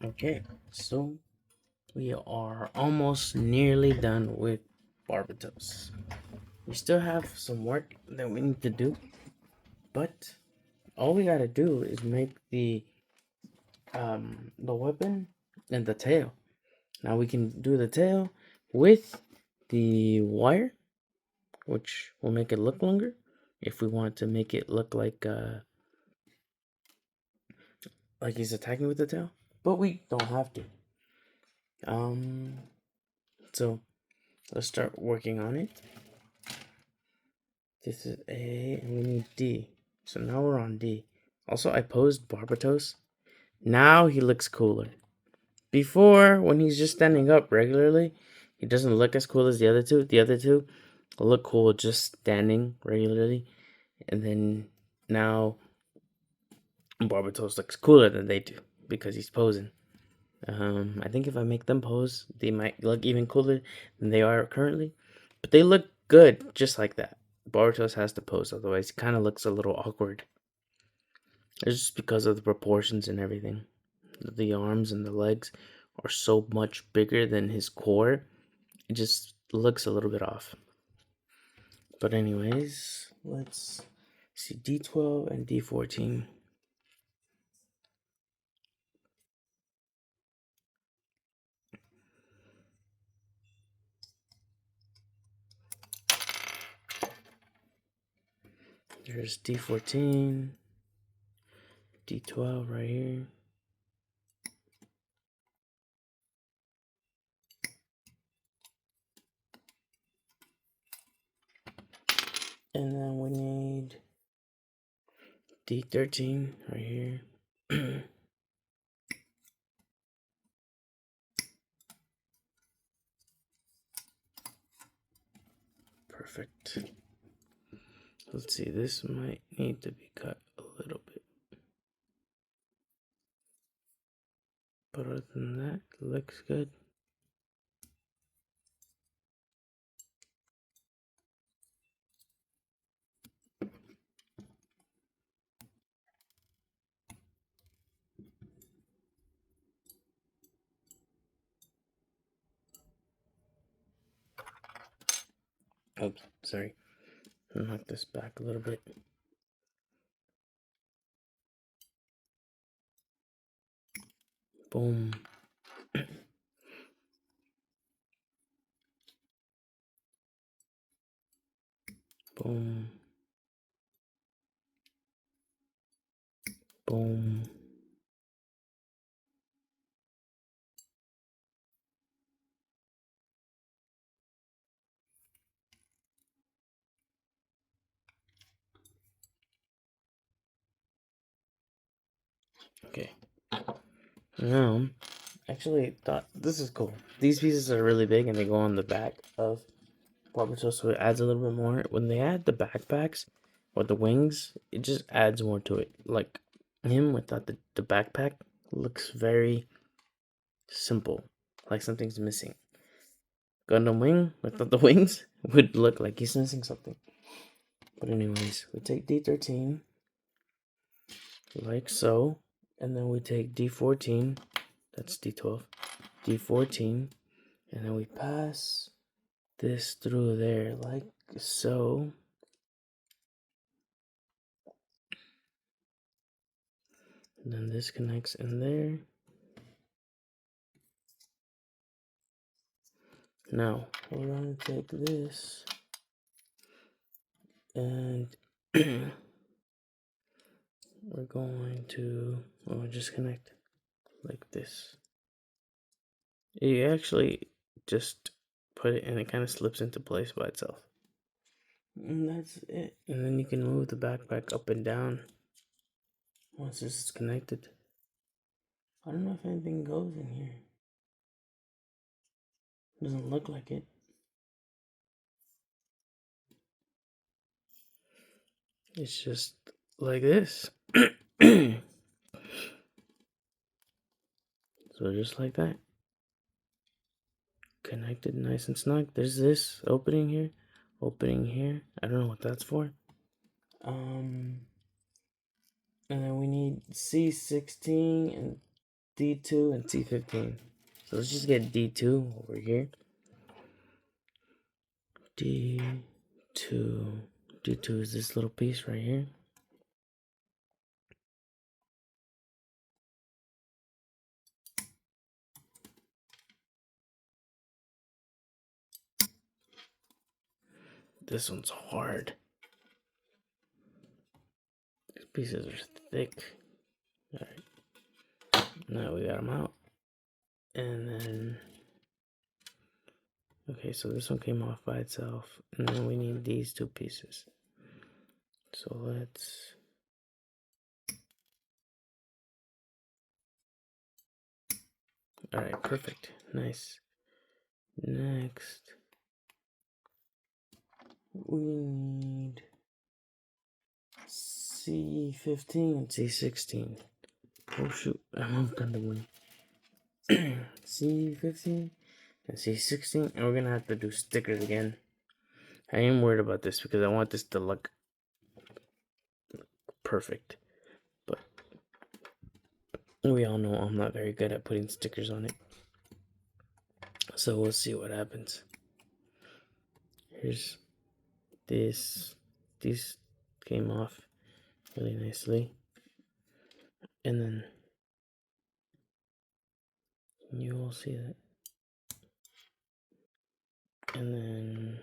Okay, so we are almost nearly done with Barbatos. We still have some work that we need to do, but all we gotta do is make the weapon and the tail. Now we can do the tail with the wire, which will make it look longer. If we want to make it look like he's attacking with the tail, but we don't have to. Um, so let's start working on it. This is A, and we need D. So now we're on D. Also, I posed Barbatos. Now he looks cooler. Before, when he's just standing up regularly, he doesn't look as cool as the other two. The other two look cool just standing regularly. And then now Barbatos looks cooler than they do because he's posing. I think if I make them pose, they might look even cooler than they are currently. But they look good just like that. Barbatos has to pose, otherwise, it kind of looks a little awkward. It's just because of the proportions and everything. The arms and the legs are so much bigger than his core. It just looks a little bit off. But anyways, let's see D12 and D14. There's D14, D12 right here. And then we need D13 right here. Perfect. Let's see, this might need to be cut a little bit. But other than that, it looks good. Oops, sorry. Knock this back a little bit. Boom. Boom. Boom. Okay. Now, actually thought this is cool. These pieces are really big and they go on the back of Barbatos, so it adds a little bit more. When they add the backpacks or the wings, it just adds more to it. Like him without the backpack looks very simple, like something's missing. Gundam wing without the wings would look like he's missing something. But anyways, we take D13 like so, and then we take D14, that's D12, D14, and then we pass this through there like so. And then this connects in there. Now we're going to take this and we're going to just connect like this. You actually just put it and it kind of slips into place by itself. And that's it. And then you can move the backpack up and down once this is connected. I don't know if anything goes in here. Doesn't look like it. It's just like this. So just like that. Connected nice and snug. There's this opening here. Opening here. I don't know what that's for. And then we need C16 and D2 and C15. So let's just get D2 over here. D2. D2 is this little piece right here. This one's hard. These pieces are thick. Alright. Now we got them out. And then... Okay, so this one came off by itself. And then we need these two pieces. So let's... Alright, perfect. Nice. Next... we need C15 and C16. Oh shoot, I moved on the wing. C15 and C16, and we're gonna have to do stickers again. I am worried about this because I want this to look perfect. But we all know I'm not very good at putting stickers on it. So we'll see what happens. Here's this. These came off really nicely. And then you will see that. And then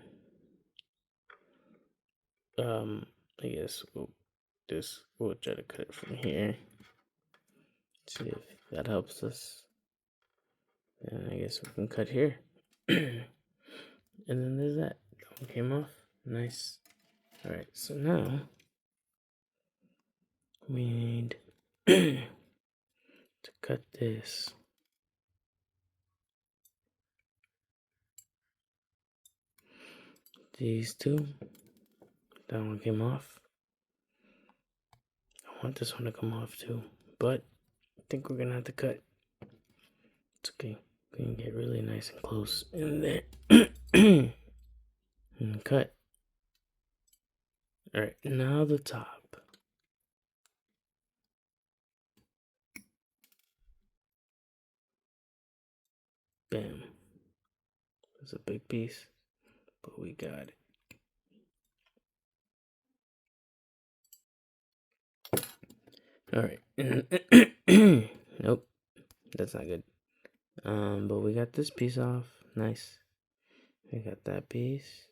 I guess we'll try to cut it from here. See if that helps us. And I guess we can cut here. And then there's that. That one came off. Nice. Alright, so now we need to cut this. These two. That one came off. I want this one to come off too. But I think we're gonna have to cut. It's okay. We can get really nice and close in there. And cut. Alright, now the top. Bam. It's a big piece, but we got it. Alright. Nope. That's not good. But we got this piece off. Nice. We got that piece.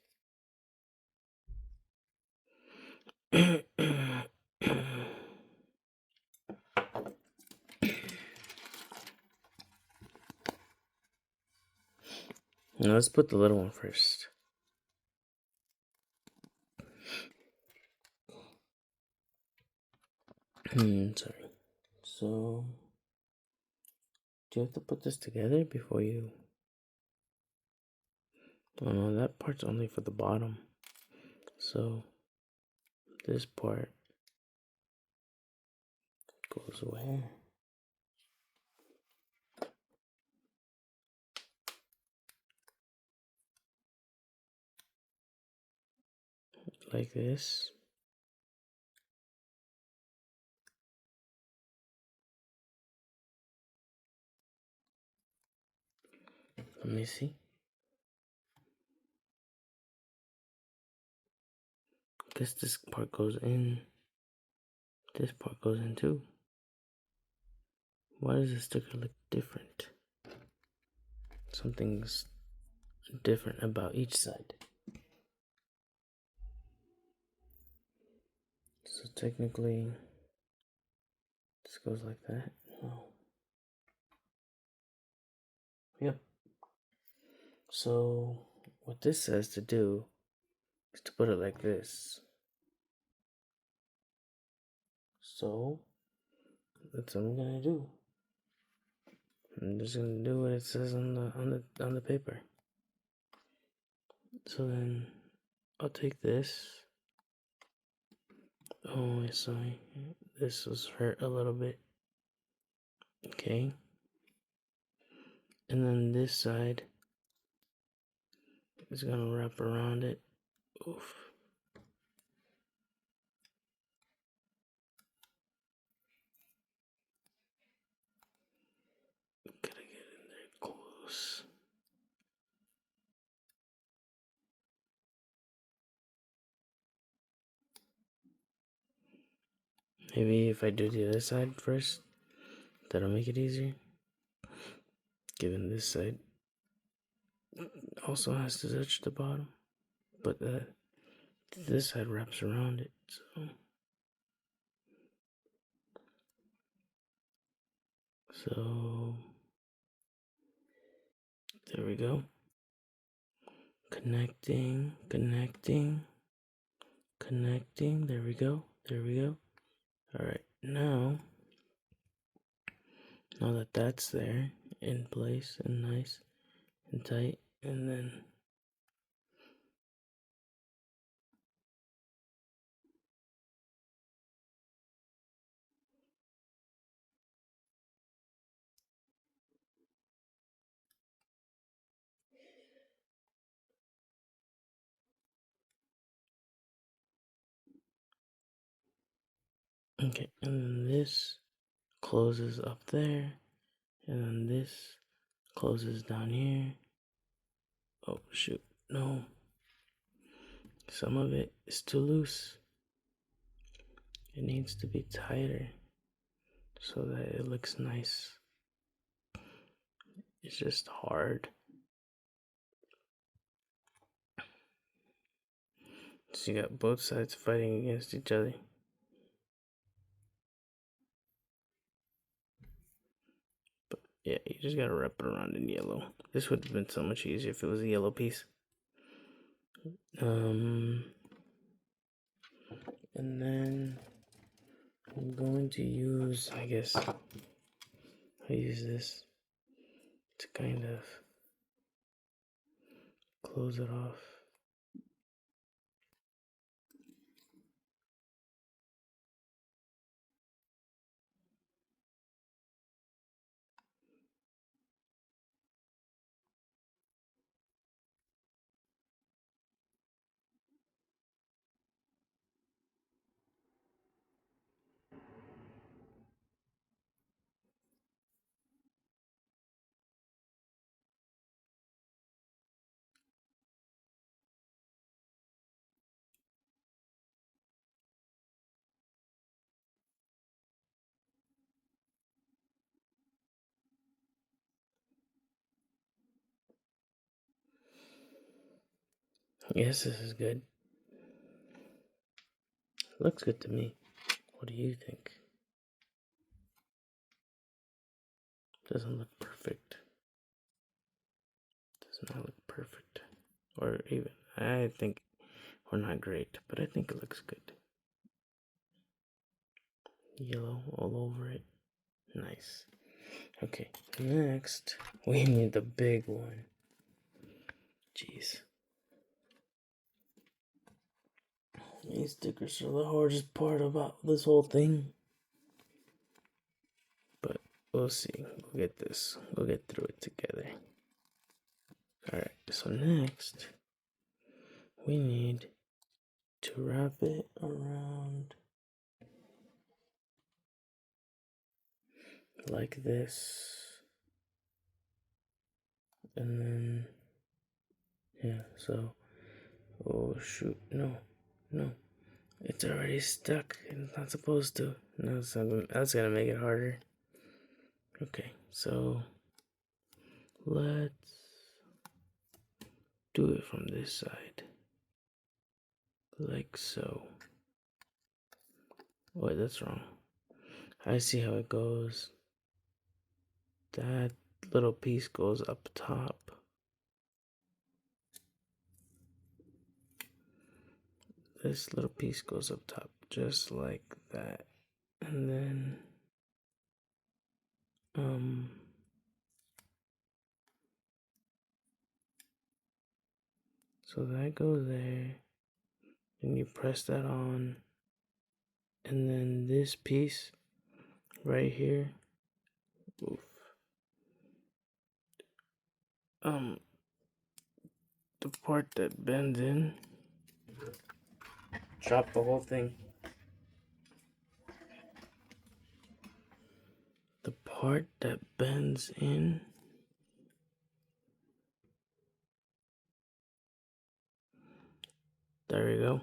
Now let's put the little one first. Sorry. So, do you have to put this together before you... Oh no, that part's only for the bottom. So, this part goes where? Like this. Let me see. I guess this part goes in. This part goes in too. Why does the sticker look different? Something's different about each side. So technically, this goes like that. No. Yep. So what this says to do is to put it like this. So that's what I'm gonna do. I'm just gonna do what it says on the paper. So then I'll take this. Oh, sorry. This was hurt a little bit. Okay. And then this side is gonna wrap around it. Oof. Maybe if I do the other side first, that'll make it easier. Given this side also has to touch the bottom, but this side wraps around it, so there we go. Connecting. There we go. All right, now that that's there in place and nice and tight, and then okay, and then this closes up there, and then this closes down here. Oh shoot, no. Some of it is too loose. It needs to be tighter so that it looks nice. It's just hard. So you got both sides fighting against each other. But yeah, you just gotta wrap it around in yellow. This would have been so much easier if it was a yellow piece. And then I'm going to use, I guess, I use this to kind of close it off. Yes, this is good. Looks good to me. What do you think? Doesn't look perfect. Does not look perfect. Or even, I think we're not great, but I think it looks good. Yellow all over it. Nice. Okay, next we need the big one. Jeez. These stickers are the hardest part about this whole thing. But we'll see. We'll get this. We'll get through it together. Alright, so next we need to wrap it around like this. And then, yeah, so, oh shoot, no. It's already stuck. It's not supposed to. No, that's gonna make it harder. Okay, so let's do it from this side. Like so. Wait, that's wrong. I see how it goes. That little piece goes up top. This little piece goes up top, just like that. And then, so that goes there. And you press that on. And then this piece right here. Oof. The part that bends in. Drop the whole thing. The part that bends in. There we go.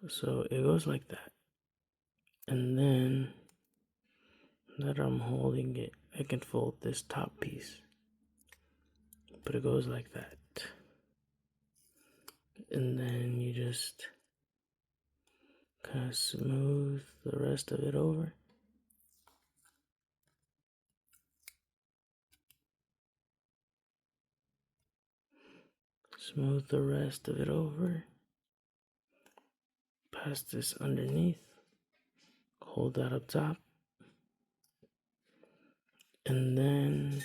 So it goes like that. And then that I'm holding it, I can fold this top piece, but it goes like that. And then you just kind of smooth the rest of it over. Smooth the rest of it over. Pass this underneath. Hold that up top. And then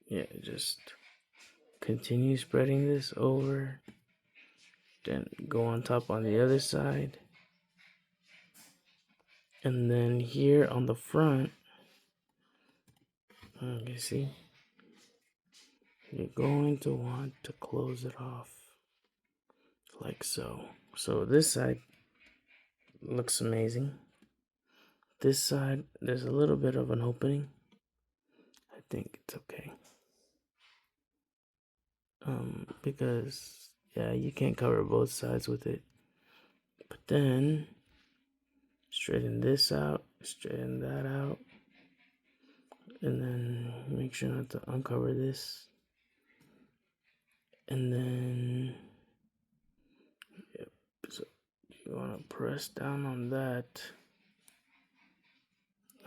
yeah, just continue spreading this over. Then go on top on the other side. And then here on the front, you see, you're going to want to close it off like so. So this side looks amazing. This side, there's a little bit of an opening. I think it's okay. Because yeah, you can't cover both sides with it. But then straighten this out, straighten that out, and then make sure not to uncover this. And then yep, so you want to press down on that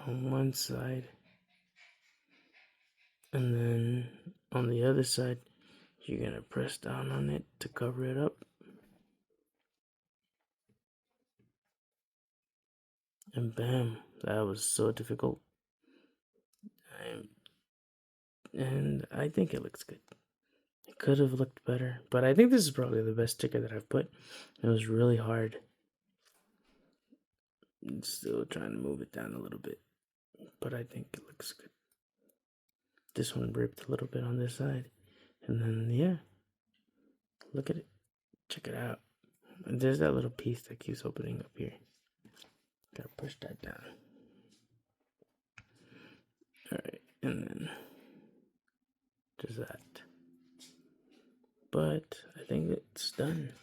on one side, and then on the other side you're gonna press down on it to cover it up. And bam, that was so difficult. And I think it looks good. It could have looked better, but I think this is probably the best sticker that I've put. It was really hard. I'm still trying to move it down a little bit, but I think it looks good. This one ripped a little bit on this side, and then yeah, look at it. Check it out. And there's that little piece that keeps opening up here. Gotta push that down. Alright, and then there's that. But I think it's done.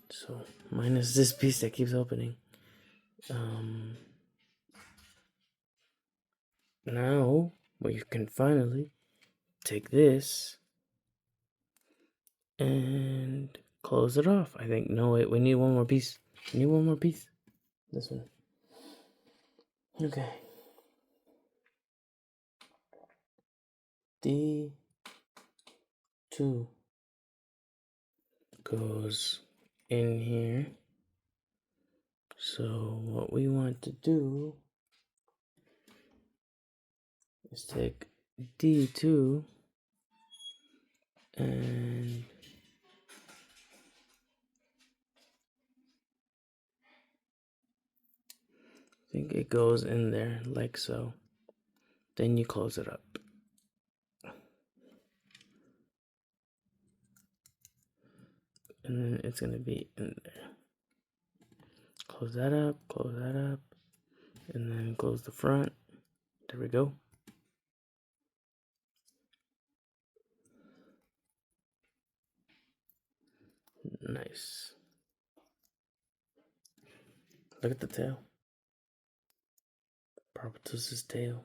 So minus this piece that keeps opening. Now we can finally take this and close it off. I think, no wait, we need one more piece. We need one more piece. This one. Okay. D2 goes in here. So what we want to do is take D2 and I think it goes in there like so. Then you close it up. And then it's going to be in there. Close that up, and then close the front. There we go. Nice. Look at the tail. Barbatos' tail.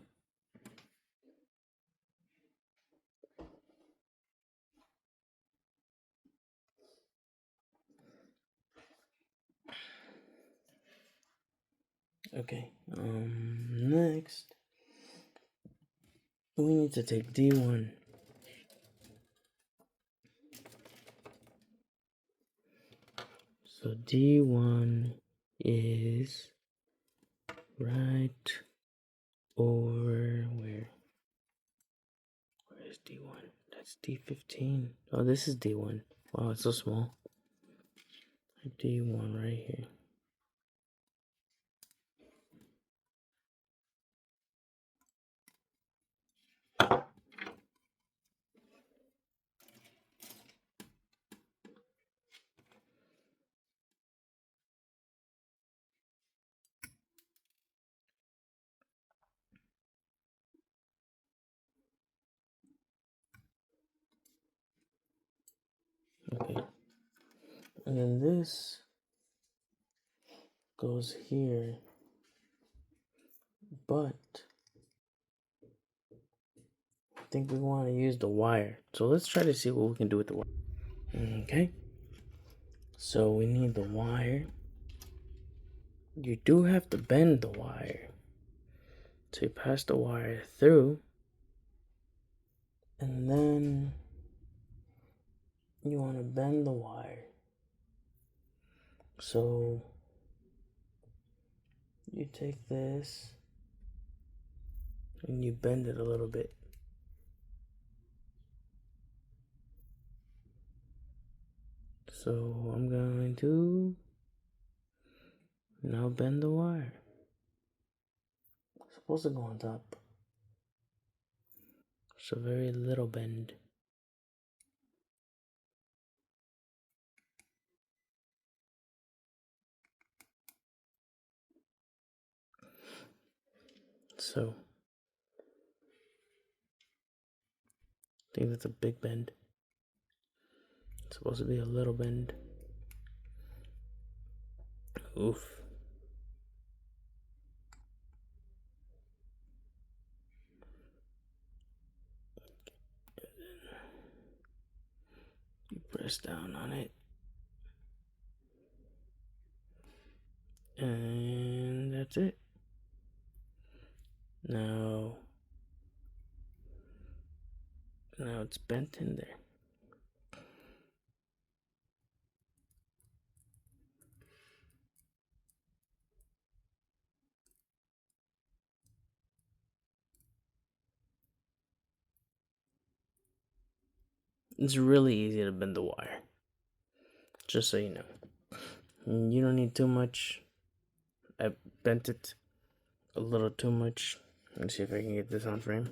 Okay, next we need to take D1. So D1 is right over where? Where is D1? That's D15. Oh, this is D1. Wow, it's so small. D1 right here. Okay. And then this goes here, but I think we want to use the wire. So let's try to see what we can do with the wire. Okay. So we need the wire. You do have to bend the wire. So you pass the wire through, and then you want to bend the wire. So you take this and you bend it a little bit. So I'm going to now bend the wire. It's supposed to go on top. It's a very little bend. So I think that's a big bend. It's supposed to be a little bend. Oof. You press down on it. And that's it. Now it's bent in there. It's really easy to bend the wire. Just so you know. You don't need too much. I bent it a little too much. Let's see if I can get this on frame.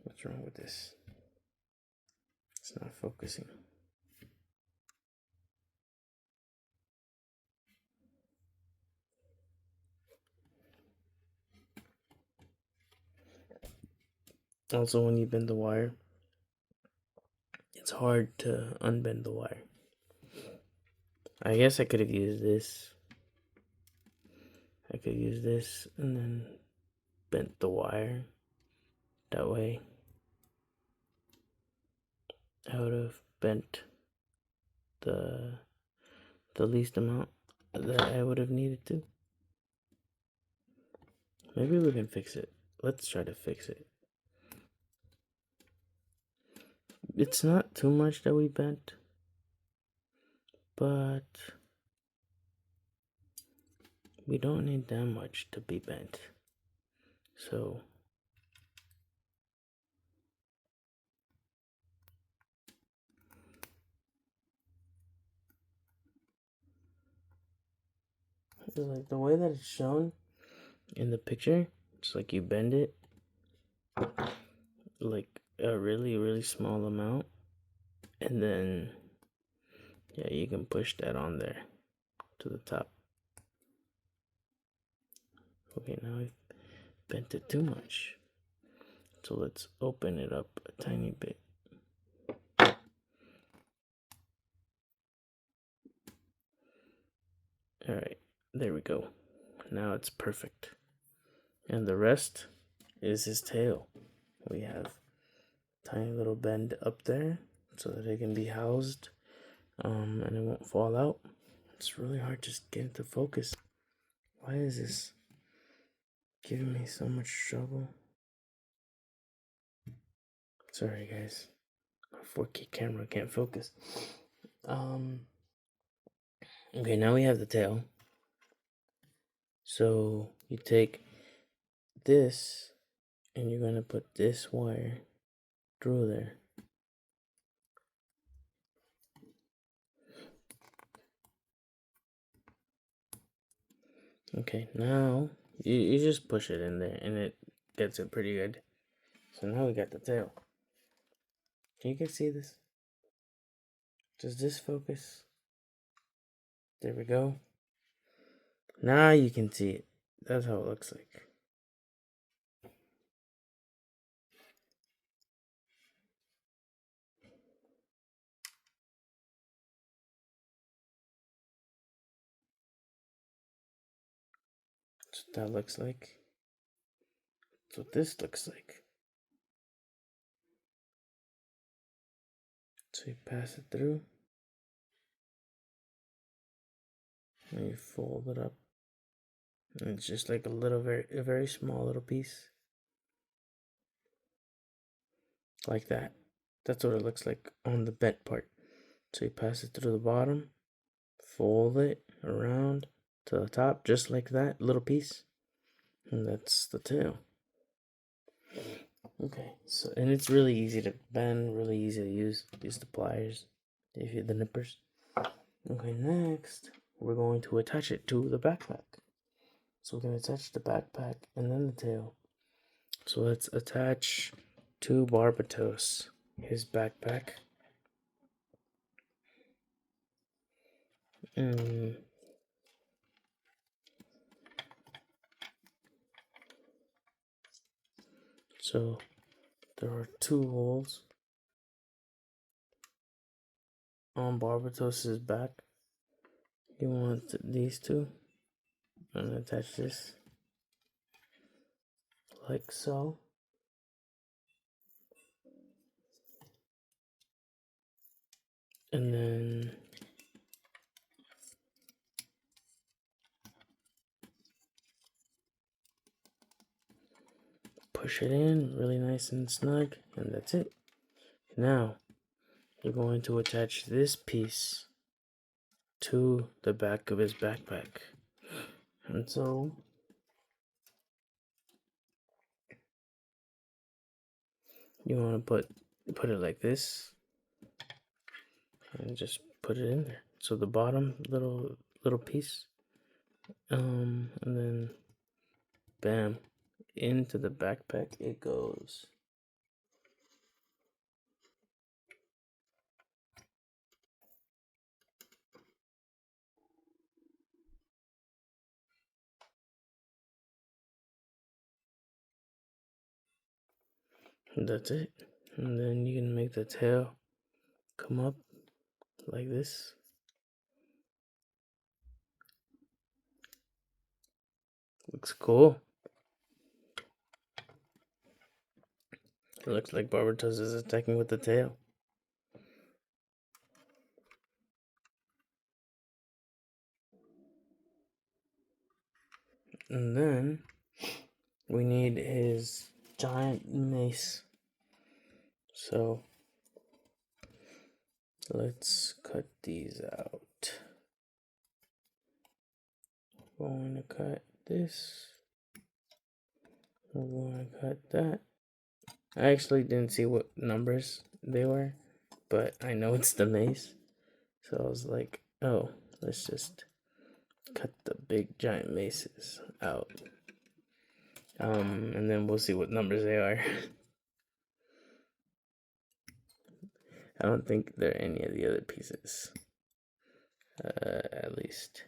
What's wrong with this? It's not focusing. Also, when you bend the wire, it's hard to unbend the wire. I guess I could have used this. I could use this and then bent the wire. That way, I would have bent the least amount that I would have needed to. Maybe we can fix it. Let's try to fix it. It's not too much that we bent, but we don't need that much to be bent. So like the way that it's shown in the picture, it's like you bend it like a really small amount, and then yeah, you can push that on there to the top. Okay, now I've bent it too much, so let's open it up a tiny bit. All right, there we go. Now it's perfect. And the rest is his tail. We have tiny little bend up there so that it can be housed and it won't fall out. It's really hard to get it to focus. Why is this giving me so much trouble? Sorry guys, my 4K camera can't focus. Okay, now we have the tail. So you take this and you're gonna put this wire through there. Okay, now you just push it in there and it gets it pretty good. So now we got the tail. Can you guys see this? Does this focus? There we go. Now you can see it. That's how it looks like. That's what that looks like. That's what this looks like. So you pass it through. And you fold it up. And it's just like a very small little piece. Like that. That's what it looks like on the bent part. So you pass it through the bottom, fold it around to the top, just like that little piece. And that's the tail. Okay, so and it's really easy to bend, really easy to use. Use the pliers, the nippers. Okay, next we're going to attach it to the backpack. So we're going to attach the backpack and then the tail. So let's attach to Barbatos his backpack. So there are 2 holes on Barbatos's back. You want these 2. I'm gonna attach this like so. And then push it in really nice and snug, and that's it. Now you're going to attach this piece to the back of his backpack. And so you want to put it like this and just put it in there. So the bottom little piece, and then bam, into the backpack it goes. And that's it. And then you can make the tail come up like this. Looks cool. It looks like Barbatos is attacking with the tail. And then we need his giant mace. So let's cut these out. We're going to cut this. We're going to cut that. I actually didn't see what numbers they were, but I know it's the mace. So I was like, oh, let's just cut the big giant maces out. And then we'll see what numbers they are. I don't think they're any of the other pieces. At least.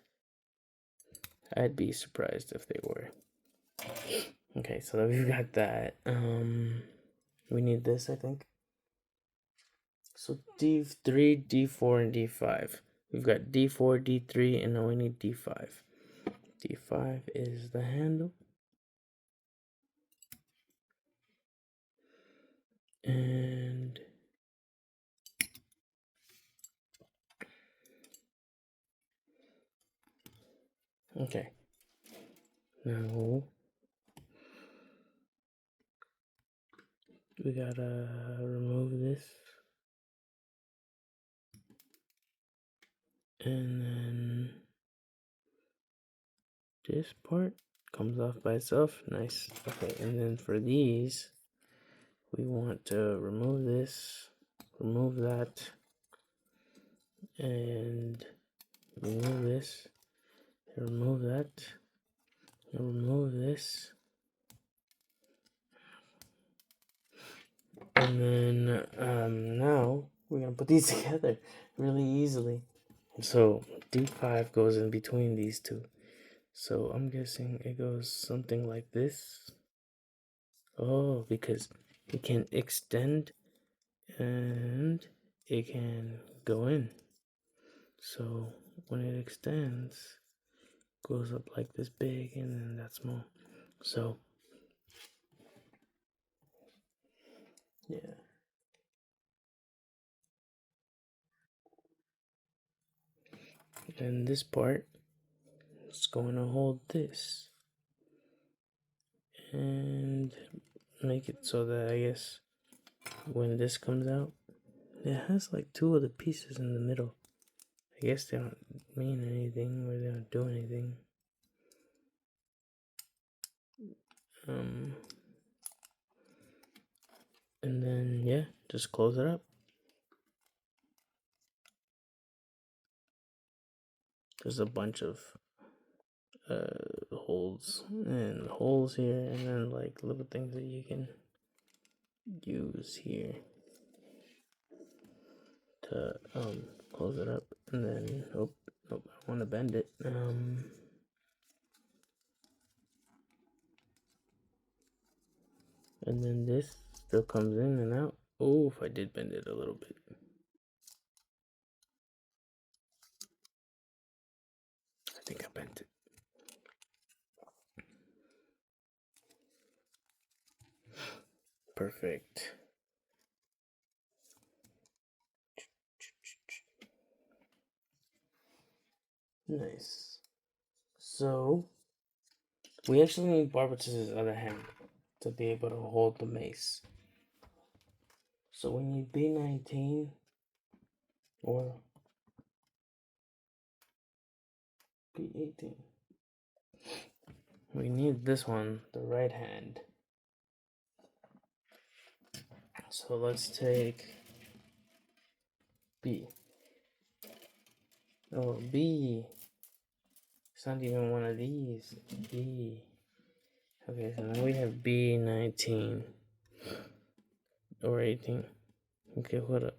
I'd be surprised if they were. Okay, so we've got that. We need this, I think. So D3, D4, and D5. We've got D4, D3, and now we need D5. D5 is the handle. And okay. Now we gotta remove this. And then this part comes off by itself. Nice. Okay, and then for these, we want to remove this, remove that, and remove this, and remove that, and remove this. And then now we're gonna put these together really easily. So D5 goes in between these 2. So I'm guessing it goes something like this. Oh, because it can extend and it can go in. So when it extends, goes up like this big and then that small. So yeah. And this part is going to hold this and make it so that I guess when this comes out, it has like two of the pieces in the middle. I guess they don't mean anything or they don't do anything. And then yeah, just close it up. There's a bunch of holes here, and then like little things that you can use here to close it up. And then nope, I want to bend it. And then this still comes in and out. Oh, if I did bend it a little bit. I think I bent it. Perfect. Nice. So we actually need Barbatos' other hand to be able to hold the mace. So we need B19 or B18. We need this one, the right hand. So let's take B. Oh, B. It's not even one of these. B. Okay, so now we have B19 or 18. Okay, hold up.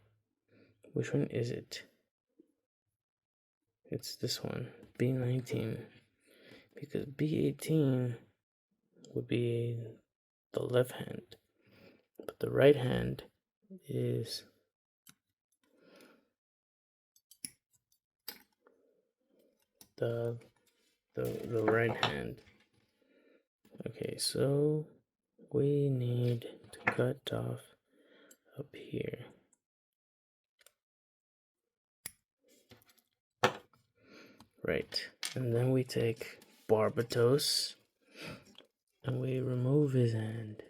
Which one is it? It's this one, B19. Because B18 would be the left hand, but the right hand is the right hand. Okay, so we need to cut off up here. Right, and then we take Barbatos and we remove his hand.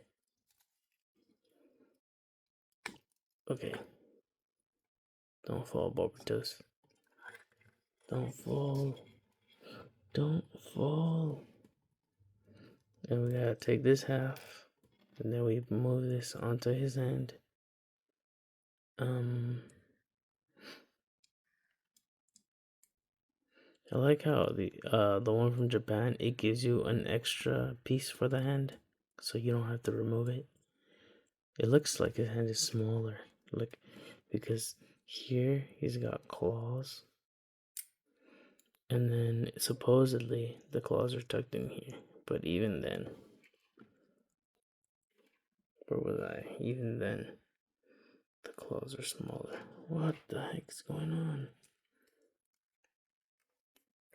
Okay. Don't fall, Barbatos. Don't fall. Don't fall. And we gotta take this half, and then we move this onto his hand. I like how the one from Japan, it gives you an extra piece for the hand, so you don't have to remove it. It looks like his hand is smaller, like because here he's got claws, and then supposedly the claws are tucked in here. But even then, where was I? Even then, the claws are smaller. What the heck's going on?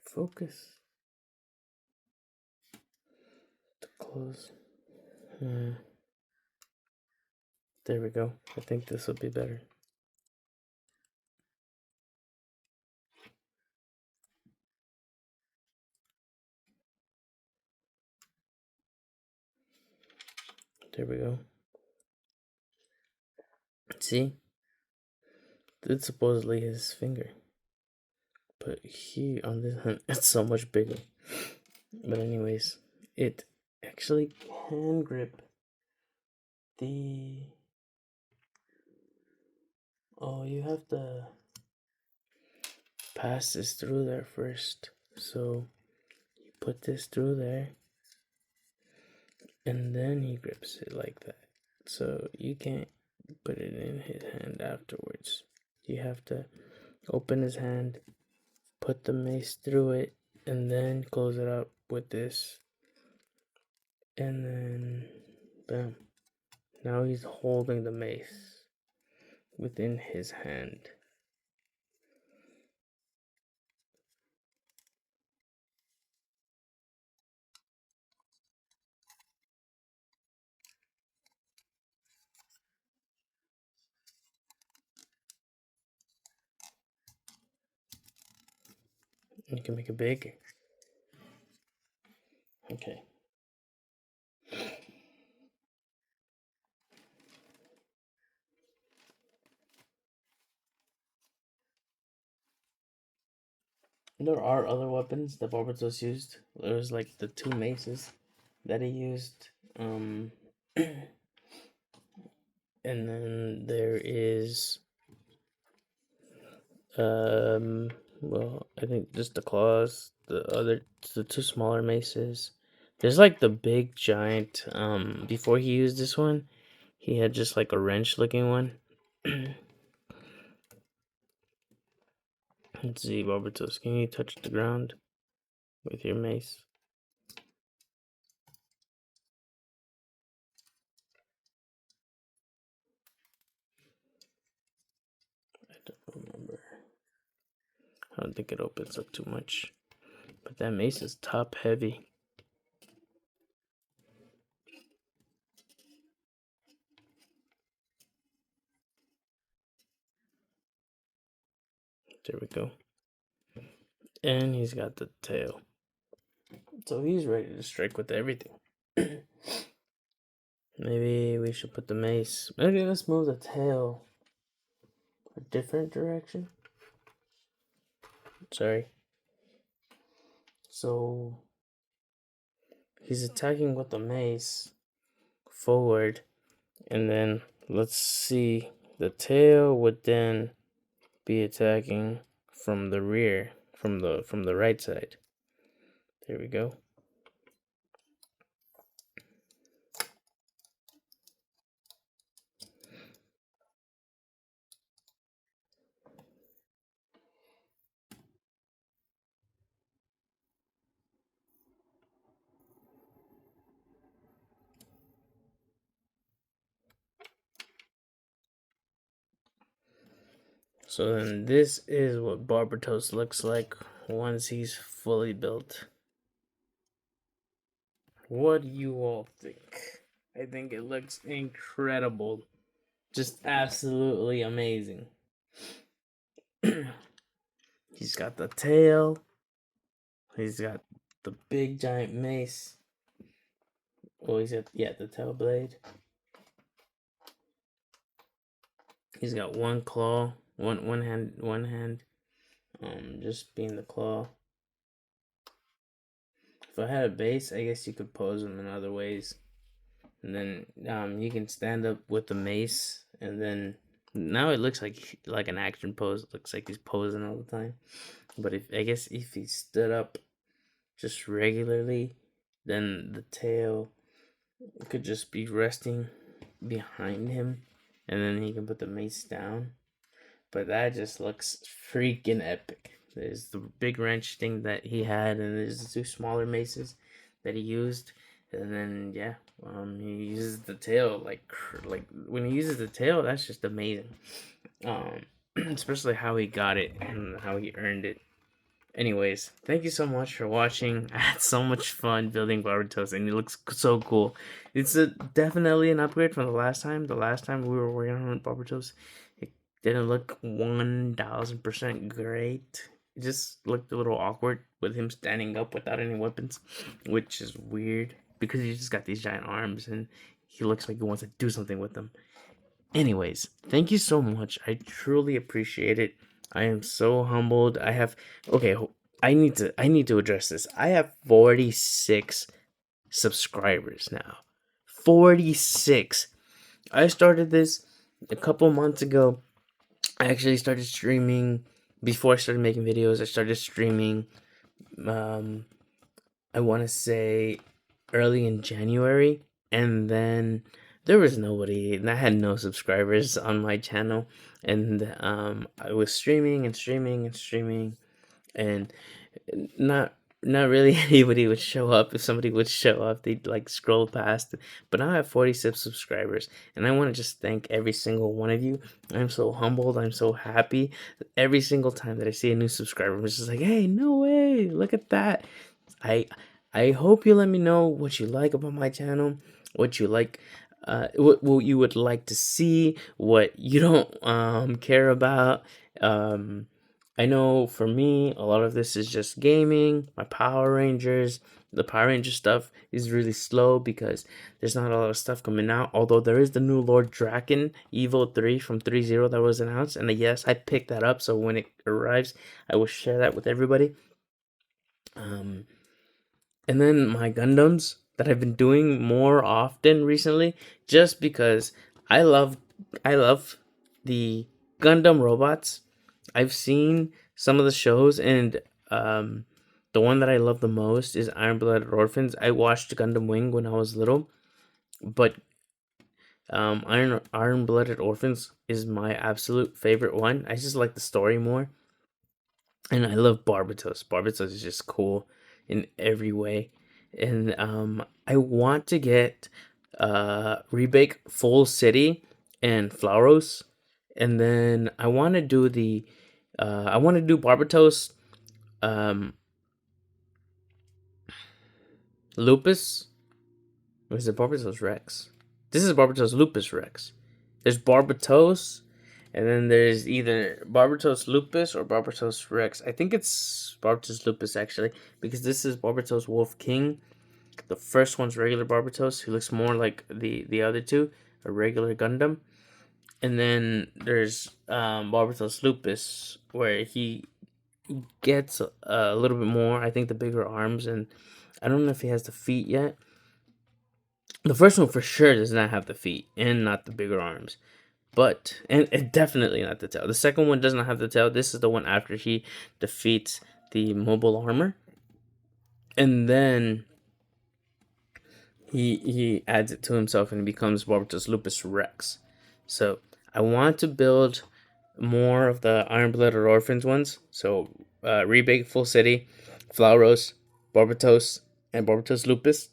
Focus. The claws. There we go. I think this will be better. There we go. See? It's supposedly his finger. But here on this hand, it's so much bigger. But anyways, it actually can grip the... Oh, you have to pass this through there first. So you put this through there, and then he grips it like that. So you can't put it in his hand afterwards. You have to open his hand, put the mace through it, and then close it up with this. And then, bam. Now he's holding the mace within his hand. You can make it big. Okay. There are other weapons that Barbatos used. There was like the two maces that he used. And then there is well, I think just the claws, the two smaller maces. There's like the big giant. Before he used this one, he had just like a wrench looking one. Let's see, Barbatos, can you touch the ground with your mace? I don't remember. I don't think it opens up too much. But that mace is top heavy. There we go. And he's got the tail. So he's ready to strike with everything. Maybe we should put the mace. Maybe let's move the tail a different direction. Sorry. So he's attacking with the mace forward, and then let's see, the tail would then be attacking from the rear, from the right side. There we go. So then this is what Barbatos looks like once he's fully built. What do you all think? I think it looks incredible. Just absolutely amazing. He's got the tail. He's got the big giant mace. Oh, he's got, yeah, the tail blade. He's got one claw, one hand, just being the claw. If I had a base, I guess you could pose him in other ways. And then you can stand up with the mace, and then now it looks like an action pose. It looks like he's posing all the time. But if he stood up just regularly, then the tail could just be resting behind him, and then he can put the mace down. But that just looks freaking epic. There's the big wrench thing that he had, and there's the two smaller maces that he used, and then yeah, he uses the tail like when he uses the tail, that's just amazing. Especially how he got it and how he earned it. Anyways, thank you so much for watching. I had so much fun building Barbatos, and it looks so cool. It's definitely an upgrade from the last time. The last time we were working on Barbatos, it didn't look 1000% great. It just looked a little awkward with him standing up without any weapons, which is weird because he just got these giant arms and he looks like he wants to do something with them. Anyways, thank you so much. I truly appreciate it. I am so humbled. Okay, I need to address this. I have 46 subscribers now. 46. I started this a couple months ago. I actually started streaming before I started making videos. I started streaming I want to say early in January, and then there was nobody, and I had no subscribers on my channel, and I was streaming and streaming and streaming, and not really anybody would show up. If somebody would show up, they'd like scroll past. But now I have 46 subscribers, and I want to just thank every single one of you. I'm so humbled. I'm so happy. Every single time that I see a new subscriber, I'm just like, hey, no way, look at that. I I hope you let me know what you like about my channel, what you like, what you would like to see, what you don't care about. I know for me, a lot of this is just gaming. My Power Rangers, the Power Ranger stuff is really slow because there's not a lot of stuff coming out. Although there is the new Lord Draken Evo 3 from 3.0 that was announced. And yes, I picked that up. So when it arrives, I will share that with everybody. And then my Gundams that I've been doing more often recently, just because I love the Gundam robots. I've seen some of the shows, and the one that I love the most is Iron-Blooded Orphans. I watched Gundam Wing when I was little, but Iron-Blooded Orphans is my absolute favorite one. I just like the story more, and I love Barbatos. Barbatos is just cool in every way, and I want to get Rebake Full City and Flauros, and then I want to do Barbatos, Lupus. Or is it Barbatos Rex? This is Barbatos Lupus Rex. There's Barbatos, and then there's either Barbatos Lupus or Barbatos Rex. I think it's Barbatos Lupus actually, because this is Barbatos Wolf King. The first one's regular Barbatos, who looks more like the other two, a regular Gundam. And then there's Barbatos Lupus, where he gets a little bit more. I think the bigger arms, and I don't know if he has the feet yet. The first one for sure does not have the feet and not the bigger arms, but and definitely not the tail. The second one does not have the tail. This is the one after he defeats the mobile armor, and then he adds it to himself and he becomes Barbatos Lupus Rex. So I want to build more of the Iron-Blooded Orphans ones. So Rebake Full City, Flauros, Barbatos, and Barbatos Lupus.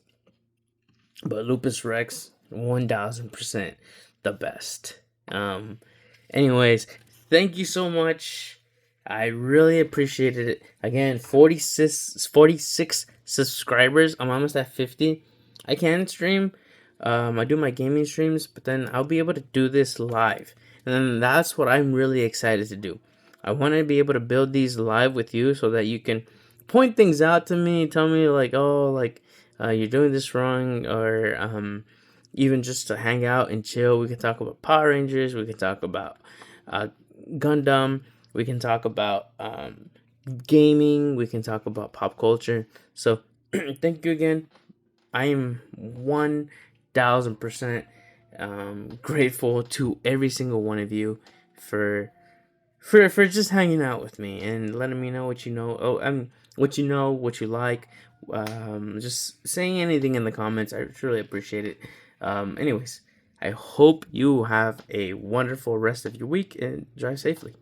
But Lupus Rex, 1000% the best. Anyways, thank you so much. I really appreciated it. Again, 46 subscribers. I'm almost at 50. I can stream. I do my gaming streams, but then I'll be able to do this live. And then that's what I'm really excited to do. I want to be able to build these live with you so that you can point things out to me, tell me like, oh, like you're doing this wrong, or even just to hang out and chill. We can talk about Power Rangers. We can talk about Gundam. We can talk about gaming. We can talk about pop culture. So thank you again. I am 1000% grateful to every single one of you for just hanging out with me and letting me know what you know. What you know, what you like. Just saying anything in the comments. I truly appreciate it. Anyways, I hope you have a wonderful rest of your week and drive safely.